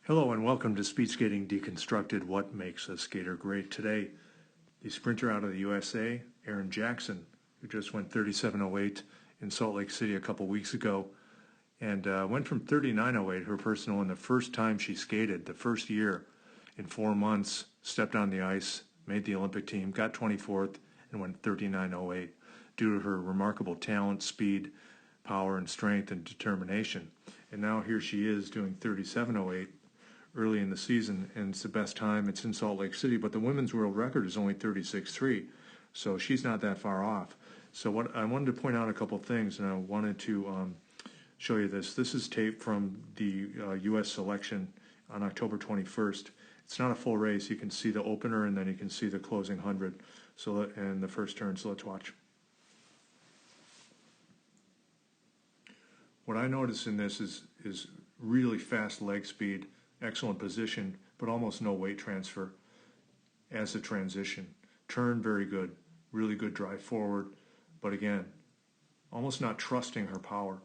Hello and welcome to Speed Skating Deconstructed, What Makes a Skater Great. Today, the sprinter out of the USA, Erin Jackson, who just went 37.08 in Salt Lake City a couple weeks ago, and went from 39.08, her personal, in the first time she skated, the first year in 4 months, stepped on the ice, made the Olympic team, got 24th, and went 39.08 due to her remarkable talent, speed, power, and strength and determination. And now here she is doing 37.08 early in the season, and it's the best time. It's in Salt Lake City, but the women's world record is only 36.3, so she's not that far off. So what I wanted to point out a couple things, and I wanted to show you this. This is tape from the U.S. selection on October 21st. It's not a full race. You can see the opener, and then you can see the closing 100 and the first turn. So let's watch. What I notice in this is really fast leg speed, excellent position, but almost no weight transfer as a transition. Turn, very good, really good drive forward, but again, almost not trusting her power.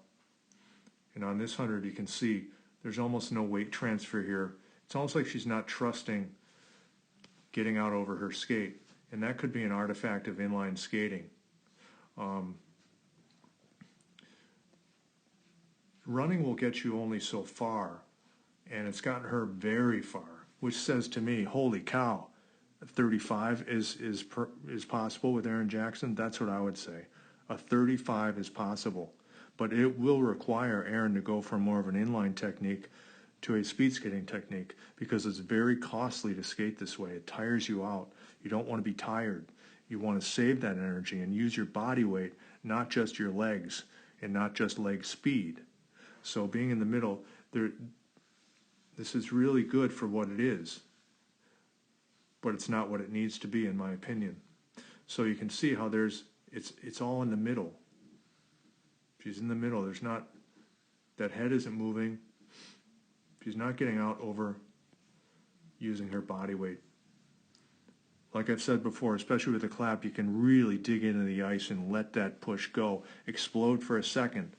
And on this 100, you can see there's almost no weight transfer here. It's almost like she's not trusting getting out over her skate, and that could be an artifact of inline skating. Running will get you only so far, and it's gotten her very far, which says to me, holy cow, 35 is possible with Erin Jackson. That's what I would say. A 35 is possible, but it will require Erin to go from more of an inline technique to a speed skating technique, because it's very costly to skate this way. It tires you out. You don't want to be tired. You want to save that energy and use your body weight, not just your legs and not just leg speed. So being in the middle, this is really good for what it is, but it's not what it needs to be, in my opinion. So you can see how it's all in the middle. She's in the middle. There's not, that head isn't moving. She's not getting out over using her body weight. Like I've said before, especially with the clap, you can really dig into the ice and let that push go, explode for a second,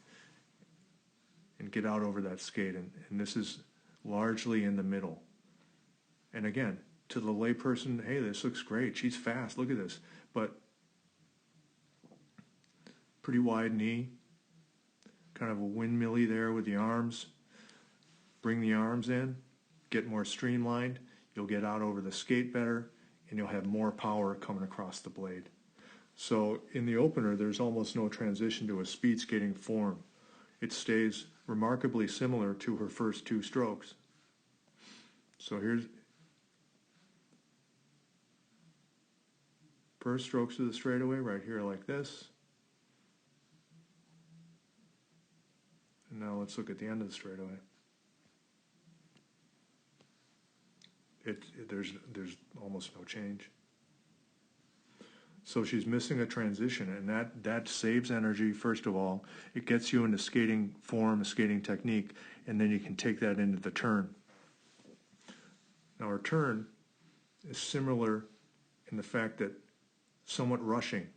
and get out over that skate. And this is largely in the middle. And again, to the layperson, hey, this looks great. She's fast. Look at this. But pretty wide knee, kind of a windmilly there with the arms. Bring the arms in, get more streamlined. You'll get out over the skate better, and you'll have more power coming across the blade. So in the opener, there's almost no transition to a speed skating form. It stays remarkably similar to her first two strokes. So here's first strokes of the straightaway right here like this. And now let's look at the end of the straightaway. There's almost no change. So she's missing a transition, and that saves energy, first of all. It gets you into skating form, skating technique, and then you can take that into the turn. Now her turn is similar in the fact that somewhat rushing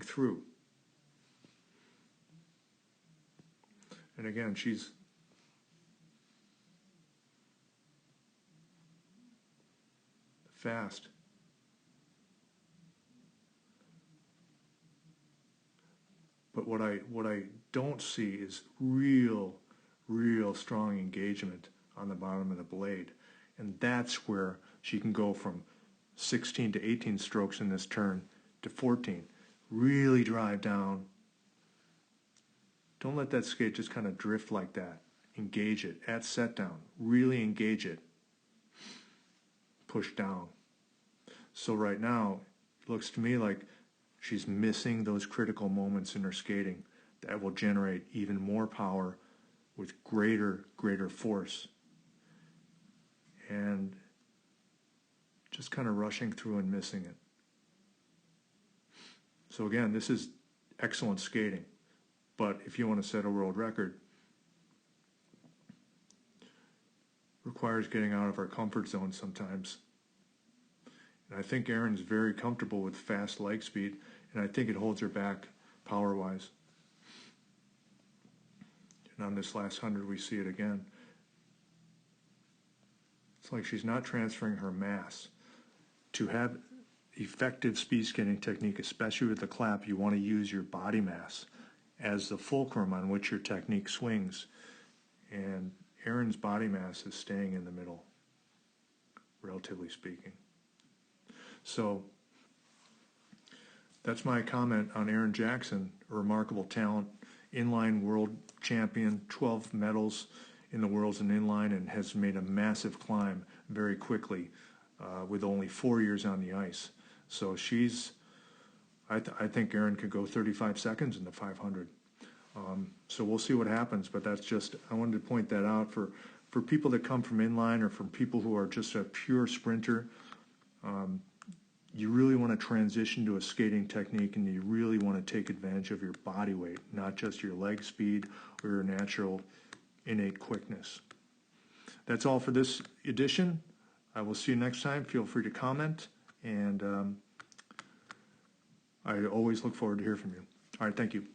through. And again, she's fast. But what I don't see is real strong engagement on the bottom of the blade. And that's where she can go from 16 to 18 strokes in this turn to 14. Really drive down. Don't let that skate just kind of drift like that. Engage it at set down. Really engage it. Push down. So right now, it looks to me like she's missing those critical moments in her skating that will generate even more power with greater force. And just kind of rushing through and missing it. So again, this is excellent skating. But if you want to set a world record, requires getting out of our comfort zone sometimes. And I think Erin's very comfortable with fast leg speed, and I think it holds her back power-wise. And on this last 100, we see it again. It's like she's not transferring her mass. To have effective speed skating technique, especially with the clap, you want to use your body mass as the fulcrum on which your technique swings. And Erin's body mass is staying in the middle, relatively speaking. So that's my comment on Erin Jackson, a remarkable talent, inline world champion, 12 medals in the worlds in inline, and has made a massive climb very quickly with only 4 years on the ice. So I think Erin could go 35 seconds in the 500. So we'll see what happens, but I wanted to point that out for people that come from inline or from people who are just a pure sprinter. You really want to transition to a skating technique, and you really want to take advantage of your body weight, not just your leg speed or your natural innate quickness. That's all for this edition. I will see you next time. Feel free to comment, and I always look forward to hearing from you. All right, thank you.